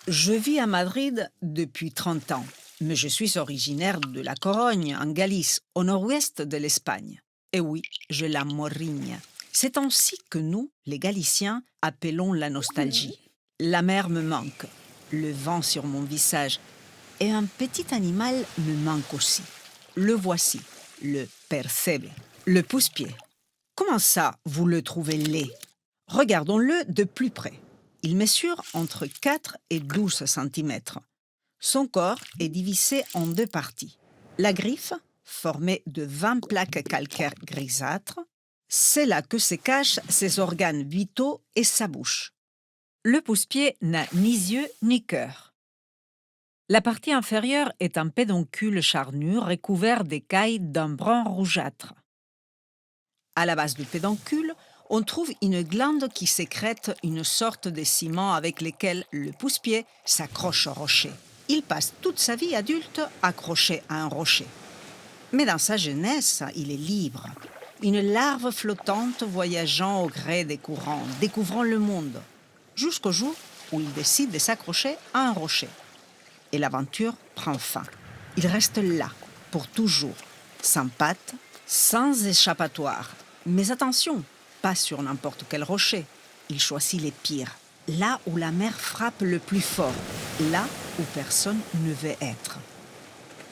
Je vis à Madrid depuis 30 ans, mais je suis originaire de la Corogne, en Galice, au nord-ouest de l'Espagne. Et oui, je la Morrigne. C'est ainsi que nous, les Galiciens, appelons la nostalgie. La mer me manque, le vent sur mon visage, et un petit animal me manque aussi. Le voici, le percebe, le pousse-pied. Comment ça, vous le trouvez laid? Regardons-le de plus près. Il mesure entre 4 et 12 centimètres. Son corps est divisé en deux parties. La griffe, formée de 20 plaques calcaires grisâtres, c'est là que se cachent ses organes vitaux et sa bouche. Le pousse-pied n'a ni yeux ni cœur. La partie inférieure est un pédoncule charnu recouvert d'écailles d'un brun rougeâtre. À la base du pédoncule, on trouve une glande qui sécrète une sorte de ciment avec lequel le pousse-pied s'accroche au rocher. Il passe toute sa vie adulte accroché à un rocher. Mais dans sa jeunesse, il est libre. Une larve flottante voyageant au gré des courants, découvrant le monde, jusqu'au jour où il décide de s'accrocher à un rocher. Et l'aventure prend fin. Il reste là, pour toujours, sans pattes, sans échappatoire. Mais attention, pas sur n'importe quel rocher. Il choisit les pires, là où la mer frappe le plus fort, là où personne ne veut être.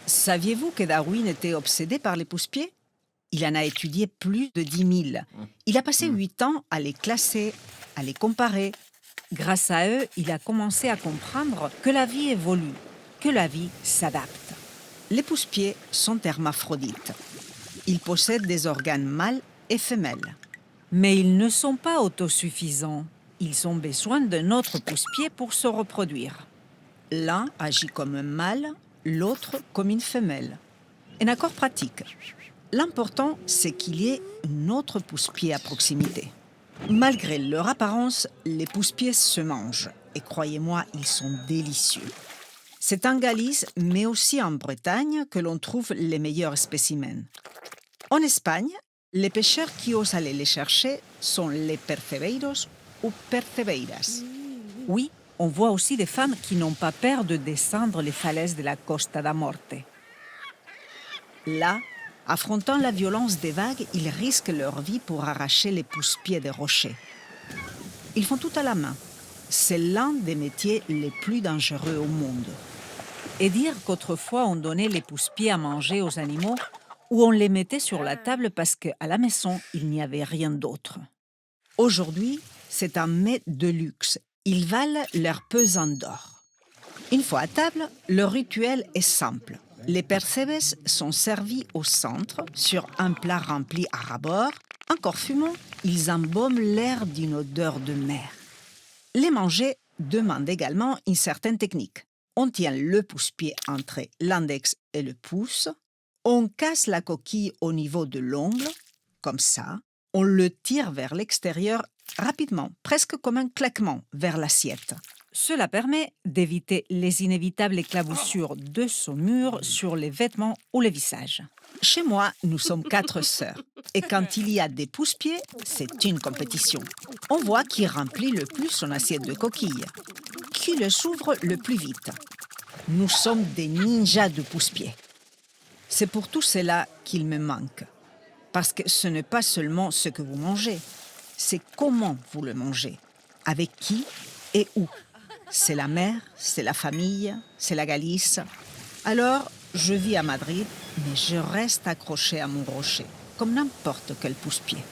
Saviez-vous que Darwin était obsédé par les pousse-pieds? Il en a étudié plus de 10 000. Il a passé 8 ans à les classer, à les comparer. Grâce à eux, il a commencé à comprendre que la vie évolue, que la vie s'adapte. Les pousse-pieds sont hermaphrodites. Ils possèdent des organes mâles et femelles. Mais ils ne sont pas autosuffisants. Ils ont besoin d'un autre pousse-pied pour se reproduire. L'un agit comme un mâle, l'autre comme une femelle. Un accord pratique. L'important, c'est qu'il y ait un autre pousse-pied à proximité. Malgré leur apparence, les pousse-pieds se mangent. Et croyez-moi, ils sont délicieux. C'est en Galice, mais aussi en Bretagne, que l'on trouve les meilleurs spécimens. En Espagne, les pêcheurs qui osent aller les chercher sont les percebeiros ou percebeiras. Oui, on voit aussi des femmes qui n'ont pas peur de descendre les falaises de la Costa da Morte. Là, affrontant la violence des vagues, ils risquent leur vie pour arracher les pousse-pieds des rochers. Ils font tout à la main. C'est l'un des métiers les plus dangereux au monde. Et dire qu'autrefois on donnait les pousse-pieds à manger aux animaux ou on les mettait sur la table parce qu'à la maison, il n'y avait rien d'autre. Aujourd'hui, c'est un mets de luxe. Ils valent leur pesant d'or. Une fois à table, le rituel est simple. Les percebes sont servis au centre, sur un plat rempli à ras-bord. Encore fumant, ils embaument l'air d'une odeur de mer. Les manger demande également une certaine technique. On tient le pouce-pied entre l'index et le pouce. On casse la coquille au niveau de l'ongle, comme ça. On le tire vers l'extérieur rapidement, presque comme un claquement vers l'assiette. Cela permet d'éviter les inévitables éclaboussures de saumure sur les vêtements ou le visage. Chez moi, nous sommes 4 sœurs. Et quand il y a des pousse-pieds, c'est une compétition. On voit qui remplit le plus son assiette de coquilles, qui le s'ouvre le plus vite. Nous sommes des ninjas de pousse-pieds. C'est pour tout cela qu'il me manque. Parce que ce n'est pas seulement ce que vous mangez, c'est comment vous le mangez, avec qui et où. C'est la mer, c'est la famille, c'est la Galice. Alors, je vis à Madrid, mais je reste accroché à mon rocher, comme n'importe quel pousse-pied.